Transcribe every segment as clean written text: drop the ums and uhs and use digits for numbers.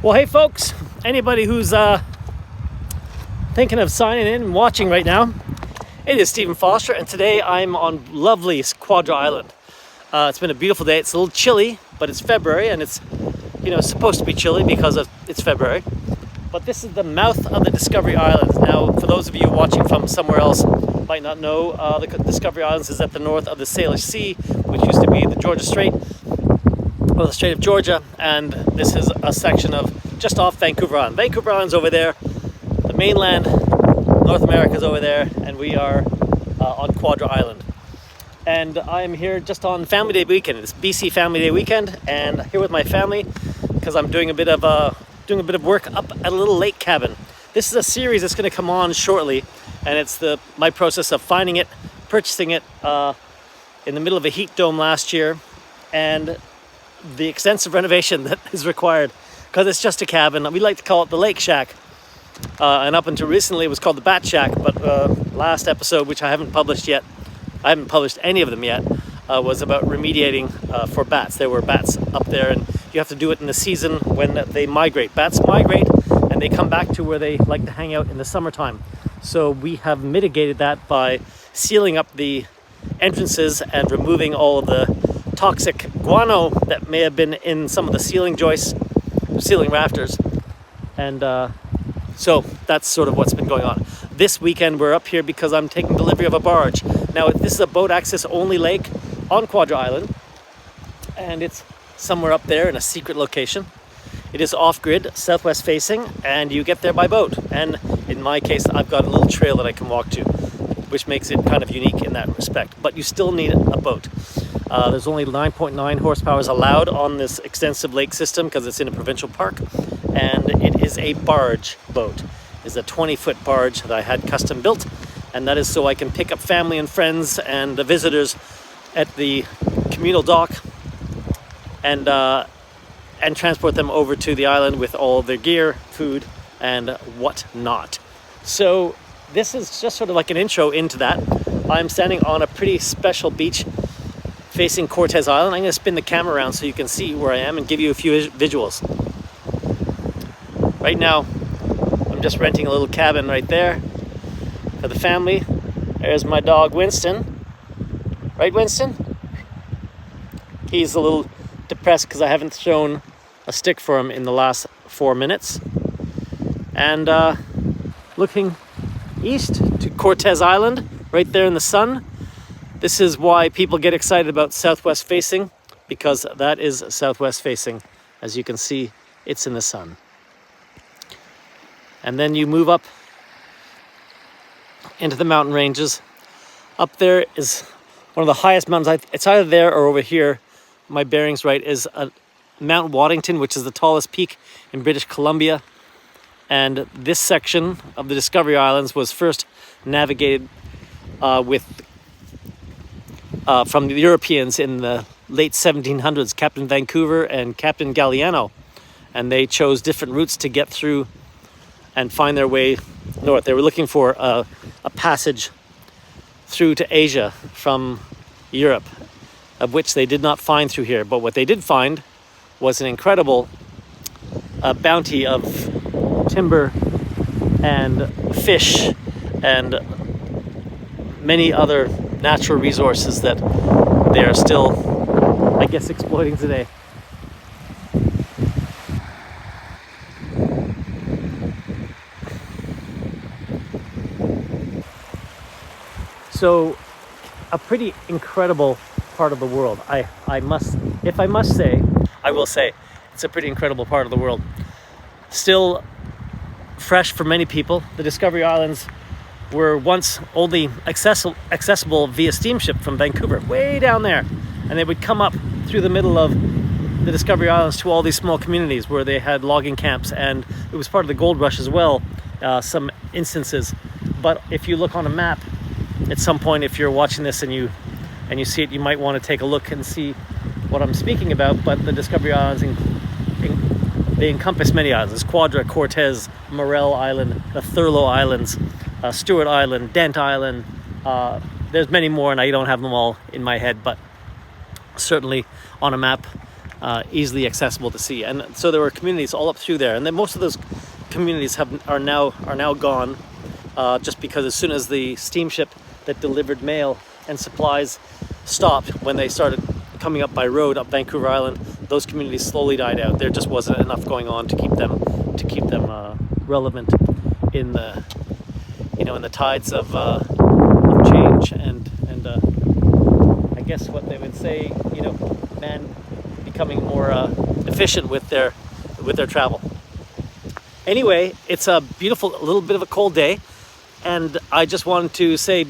Well, hey folks, anybody who's thinking of signing in and watching right now, it is Stephen Foster, and today I'm on lovely Quadra Island. It's been a beautiful day. It's a little chilly, but it's February, and it's supposed to be chilly because it's February. But this is the mouth of the Discovery Islands. Now, for those of you watching from somewhere else might not know, the Discovery Islands is at the north of the Salish Sea, which used to be the Georgia Strait, or the Strait of Georgia, and this is a section of just off Vancouver Island. Vancouver Island's over there, the mainland, North America's over there, and we are on Quadra Island. And I'm here just on Family Day weekend. It's BC Family Day weekend, and here with my family because I'm doing a bit of work up at a little lake cabin. This is a series that's going to come on shortly, and it's my process of finding it, purchasing it in the middle of a heat dome last year, and the extensive renovation that is required because it's just a cabin. We like to call it the Lake Shack, and up until recently it was called the Bat Shack, but last episode, which I haven't published yet, I haven't published any of them yet, was about remediating for bats. There were bats up there, and you have to do it in the season when they migrate. Bats migrate and they come back to where they like to hang out in the summertime. So we have mitigated that by sealing up the entrances and removing all of the toxic guano that may have been in some of the ceiling joists, ceiling rafters. And so that's sort of what's been going on. This weekend we're up here because I'm taking delivery of a barge. Now this is a boat access only lake on Quadra Island, and it's somewhere up there in a secret location. It is off-grid, southwest facing, and you get there by boat. And in my case, I've got a little trail that I can walk to, which makes it kind of unique in that respect. But you still need a boat. There's only 9.9 horsepower allowed on this extensive lake system because it's in a provincial park, and it is a barge boat. It's a 20-foot barge that I had custom built, and that is so I can pick up family and friends and the visitors at the communal dock and transport them over to the island with all their gear, food, and whatnot. So this is just sort of like an intro into that. I'm standing on a pretty special beach facing Cortez Island. I'm going to spin the camera around so you can see where I am and give you a few visuals. Right now, I'm just renting a little cabin right there for the family. There's my dog Winston. Right, Winston? He's a little depressed because I haven't shown a stick for him in the last 4 minutes. And looking east to Cortez Island, right there in the sun. This is why people get excited about southwest facing, because that is southwest facing. As you can see, it's in the sun. And then you move up into the mountain ranges. Up there is one of the highest mountains. It's either there or over here. My bearings right is Mount Waddington, which is the tallest peak in British Columbia. And this section of the Discovery Islands was first navigated from the Europeans in the late 1700s, Captain Vancouver and Captain Galliano. And they chose different routes to get through and find their way north. They were looking for a passage through to Asia from Europe, of which they did not find through here. But what they did find was an incredible bounty of timber and fish and many other natural resources that they are still, I guess, exploiting today. So, a pretty incredible part of the world. I must say, I will say, it's a pretty incredible part of the world. Still fresh for many people. The Discovery Islands were once only accessible via steamship from Vancouver, way down there. And they would come up through the middle of the Discovery Islands to all these small communities where they had logging camps, and it was part of the gold rush as well, some instances. But if you look on a map, at some point, if you're watching this and you see it, you might want to take a look and see what I'm speaking about. But the Discovery Islands, they encompass many islands. There's Quadra, Cortez, Morel Island, the Thurlow Islands, Stewart Island, Dent Island. There's many more, and I don't have them all in my head, but certainly on a map easily accessible to see. And so there were communities all up through there, and then most of those communities are now gone, just because as soon as the steamship that delivered mail and supplies stopped, when they started coming up by road up Vancouver Island, those communities slowly died out. There just wasn't enough going on to keep them relevant in the in the tides of change and I guess what they would say, man becoming more efficient with their travel. Anyway, it's a little bit of a cold day, and I just wanted to say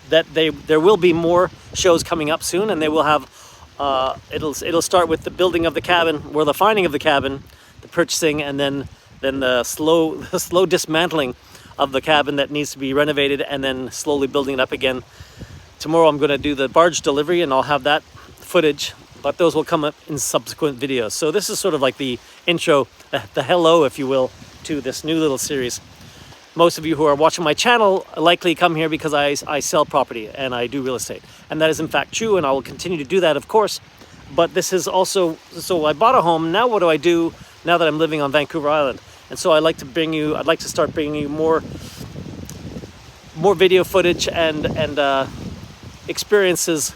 that there will be more shows coming up soon, and they will have it'll start with the building of the cabin, or the finding of the cabin, the purchasing, and then the slow dismantling of the cabin that needs to be renovated, and then slowly building it up again. Tomorrow I'm going to do the barge delivery, and I'll have that footage, but those will come up in subsequent videos. So this is sort of like the intro, the hello, if you will, to this new little series. Most of you who are watching my channel likely come here because I sell property and I do real estate. And that is in fact true, and I will continue to do that, of course. But this is also, so I bought a home. Now what do I do now that I'm living on Vancouver Island? And so I'd like to start bringing you more video footage and experiences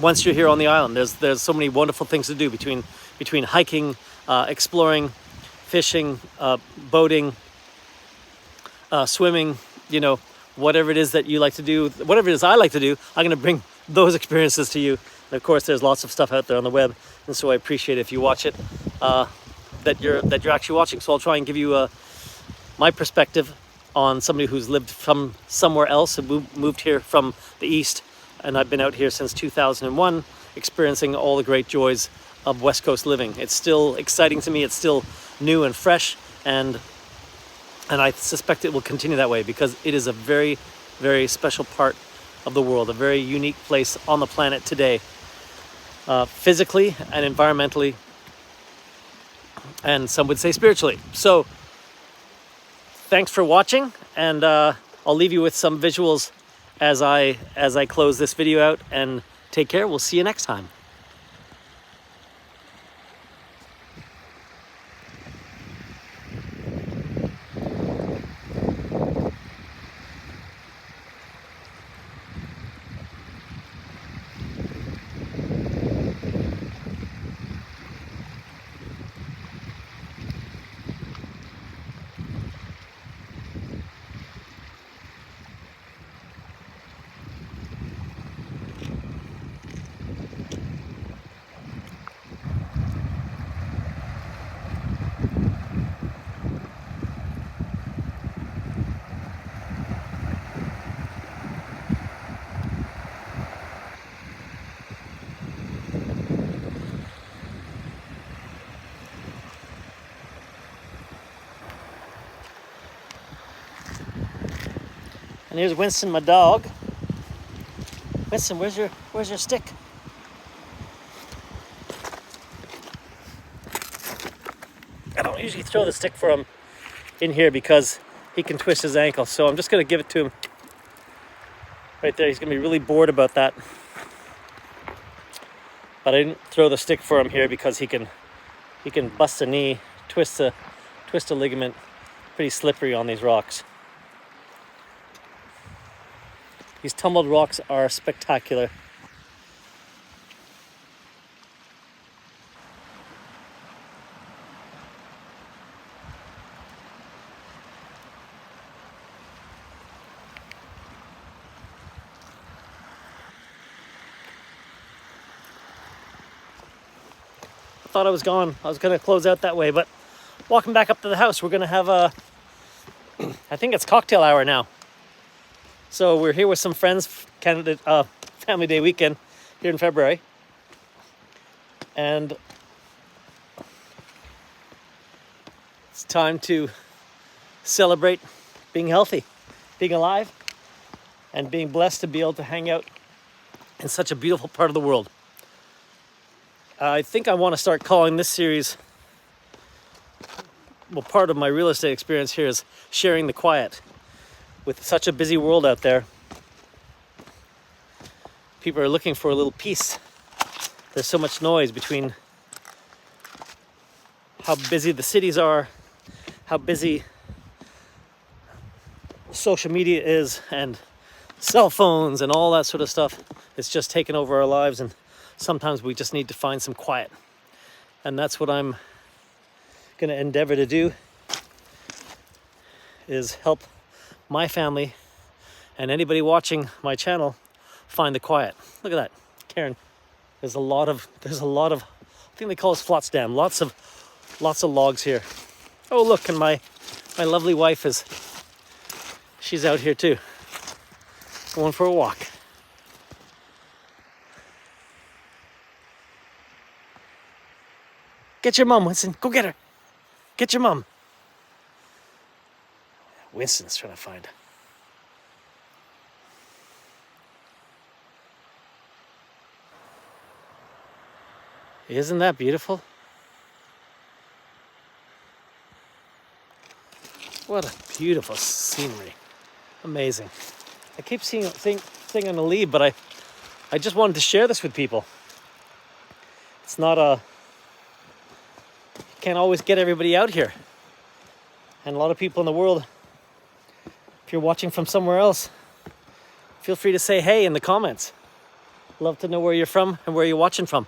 once you're here on the island. There's so many wonderful things to do between hiking, exploring, fishing, boating, swimming, whatever it is that you like to do, whatever it is I like to do, I'm going to bring those experiences to you. And of course, there's lots of stuff out there on the web, and so I appreciate it if you watch it, that you're actually watching. So I'll try and give you my perspective on somebody who's lived from somewhere else and moved here from the East, and I've been out here since 2001, experiencing all the great joys of West Coast living. It's still exciting to me. It's still new and fresh, and I suspect it will continue that way, because it is a very, very special part of the world, a very unique place on the planet today, physically and environmentally, and some would say spiritually. So thanks for watching, and I'll leave you with some visuals as I close this video out, and take care. We'll see you next time. And here's Winston, my dog. Winston, where's your stick? I don't usually throw the stick for him in here because he can twist his ankle, so I'm just gonna give it to him right there. He's gonna be really bored about that. But I didn't throw the stick for him here because he can bust a knee, twist a ligament. Pretty slippery on these rocks. These tumbled rocks are spectacular. I thought I was gone. I was going to close out that way, but walking back up to the house, we're going to have a, I think it's cocktail hour now. So we're here with some friends, family day weekend here in February. And it's time to celebrate being healthy, being alive, and being blessed to be able to hang out in such a beautiful part of the world. I think I want to start calling this series, well, part of my real estate experience here is sharing the quiet. With such a busy world out there, people are looking for a little peace. There's so much noise between how busy the cities are, how busy social media is, and cell phones and all that sort of stuff. It's just taken over our lives, and sometimes we just need to find some quiet. And that's what I'm going to endeavor to do, is help my family and anybody watching my channel find the quiet. Look at that, Karen. There's a lot of, I think they call us Flotsdam. Lots of logs here. Oh, look, and my lovely wife she's out here too, going for a walk. Get your mom, Winston. Go get her. Get your mom. Winston's trying to find her. Isn't that beautiful? What a beautiful scenery. Amazing. I keep seeing thing on the lead, but I just wanted to share this with people. It's not you can't always get everybody out here. And a lot of people in the world, if you're watching from somewhere else, feel free to say hey in the comments. Love to know where you're from and where you're watching from.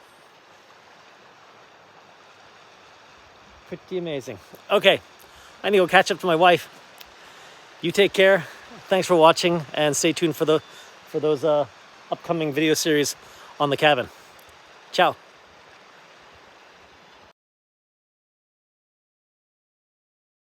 Pretty amazing. Okay, I need to go catch up to my wife. You take care. Thanks for watching, and stay tuned for those upcoming video series on the cabin. Ciao.